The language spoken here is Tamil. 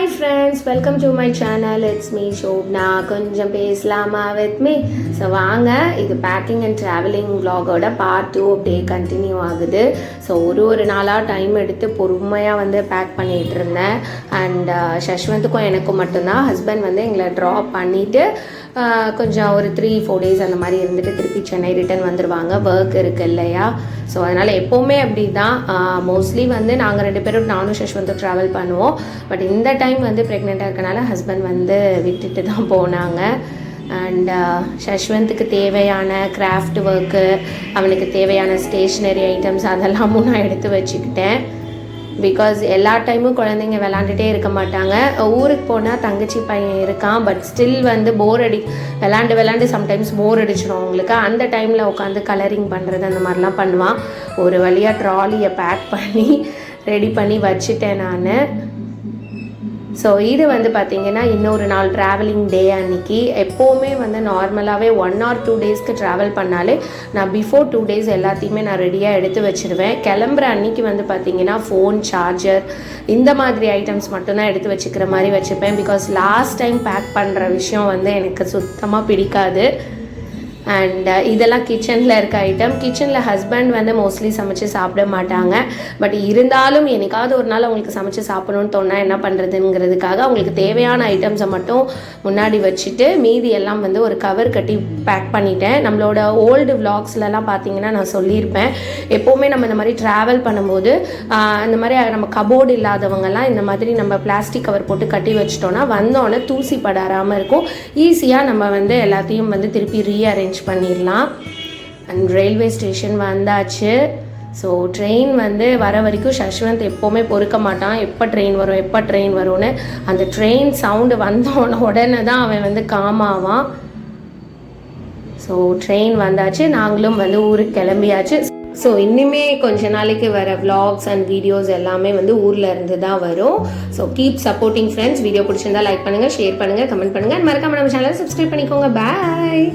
Hi friends, welcome to my channel. It's me Shobna. கொஞ்சம் பேசலாமா with me. ஸோ வாங்க, இது பேக்கிங் அண்ட் ட்ராவலிங் vlogோட பார்ட் 2 அப்படியே கண்டினியூ ஆகுது. ஸோ ஒரு நாளாக டைம் எடுத்து பொறுமையாக வந்து பேக் பண்ணிகிட்டு இருந்தேன். அண்ட் சஷ்வந்துக்கும் எனக்கும் மட்டும்தான். ஹஸ்பண்ட் வந்து எங்களை ட்ராப் பண்ணிவிட்டு கொஞ்சம் ஒரு 3-4 days அந்த மாதிரி இருந்துட்டு திருப்பி சென்னை ரிட்டர்ன் வந்துடுவாங்க. ஒர்க் இருக்குது இல்லையா? ஸோ அதனால் எப்போவுமே அப்படி தான். மோஸ்ட்லி வந்து நாங்கள் 2 பேரும் நானும் சஷ்வந்தும் ட்ராவல் பண்ணுவோம். பட் இந்த டைம் வந்து ப்ரெக்னெண்ட்டாக இருக்கனால ஹஸ்பண்ட் வந்து விட்டுட்டு தான் போனாங்க. அண்ட் சஷ்வந்துக்கு தேவையான கிராஃப்ட் ஒர்க்கு, அவனுக்கு தேவையான ஸ்டேஷ்னரி ஐட்டம்ஸ் அதெல்லாமும் நான் எடுத்து வச்சுக்கிட்டேன். பிகாஸ் எல்லா டைமும் குழந்தைங்க விளாண்டுட்டே இருக்க மாட்டாங்க. ஊருக்கு போனால் தங்கச்சி பையன் இருக்கான். பட் ஸ்டில் வந்து விளாண்டு சம்டைம்ஸ் போர் அடிச்சிடும் அவங்களுக்கு. அந்த டைமில் உட்காந்து கலரிங் பண்ணுறது அந்த மாதிரிலாம் பண்ணுவான். ஒரு வழியாக ட்ராலியை பேக் பண்ணி ரெடி பண்ணி வச்சுட்டேன் நான். ஸோ இது வந்து பார்த்திங்கன்னா இன்னொரு நாள் ட்ராவலிங் டே அன்றைக்கி. எப்போவுமே வந்து நார்மலாகவே 1 or 2 daysக்கு ட்ராவல் பண்ணாலே நான் பிஃபோர் 2 days எல்லாத்தையுமே நான் ரெடியாக எடுத்து வச்சுருவேன். கிளம்புற அன்றைக்கி வந்து பார்த்திங்கன்னா ஃபோன், சார்ஜர் இந்த மாதிரி ஐட்டம்ஸ் மட்டும்தான் எடுத்து வச்சுக்கிற மாதிரி வச்சுப்பேன். பிகாஸ் லாஸ்ட் டைம் பேக் பண்ணுற விஷயம் வந்து எனக்கு சுத்தமாக பிடிக்காது. அண்ட் இதெல்லாம் கிச்சனில் இருக்க ஐட்டம். கிச்சனில் ஹஸ்பண்ட் வந்து மோஸ்ட்லி சமைச்சு சாப்பிட மாட்டாங்க. பட் இருந்தாலும் என்னைக்காவது ஒரு நாள் அவங்களுக்கு சமைச்சு சாப்பிடணும்னு தோணா என்ன பண்ணுறதுங்கிறதுக்காக அவங்களுக்கு தேவையான ஐட்டம்ஸை மட்டும் முன்னாடி வச்சுட்டு மீதி எல்லாம் வந்து ஒரு கவர் கட்டி பேக் பண்ணிட்டேன். நம்மளோட ஓல்டு விளாக்ஸ்லலாம் பார்த்தீங்கன்னா நான் சொல்லியிருப்பேன், எப்போவுமே நம்ம இந்த மாதிரி ட்ராவல் பண்ணும்போது இந்த மாதிரி நம்ம கபோர்டு இல்லாதவங்கெல்லாம் இந்த மாதிரி நம்ம பிளாஸ்டிக் கவர் போட்டு கட்டி வச்சிட்டோன்னா வந்தோடனே தூசி படாமல் இருக்கும். ஈஸியாக நம்ம வந்து எல்லாத்தையும் வந்து திருப்பி ரீஅரேஞ்ச் பண்ணிடலாம். அண்ட் ரயில்வே ஸ்டேஷன் வந்தாச்சு. ஸோ ட்ரெயின் வந்து வர வரைக்கும் சஷ்வந்த் எப்போவுமே பொறுக்க மாட்டான். எப்போ ட்ரெயின் வரும்னு. அந்த ட்ரெயின் சவுண்டு வந்தோன உடனே தான் அவன் வந்து காமாவான். ஸோ ட்ரெயின் வந்தாச்சு, நாங்களும் வந்து ஊருக்கு கிளம்பியாச்சு. ஸோ இன்னுமே கொஞ்ச நாளைக்கு வர vlogs அண்ட் வீடியோஸ் எல்லாமே வந்து ஊரில் இருந்து தான் வரும். So keep supporting friends. Video பிடிச்சிருந்தா லைக் பண்ணுங்கள், ஷேர் பண்ணுங்கள், கமெண்ட் பண்ணுங்கள். மறக்காம நம்ம சேனலை சப்ஸ்கிரைப் பண்ணிக்கோங்க. பாய்.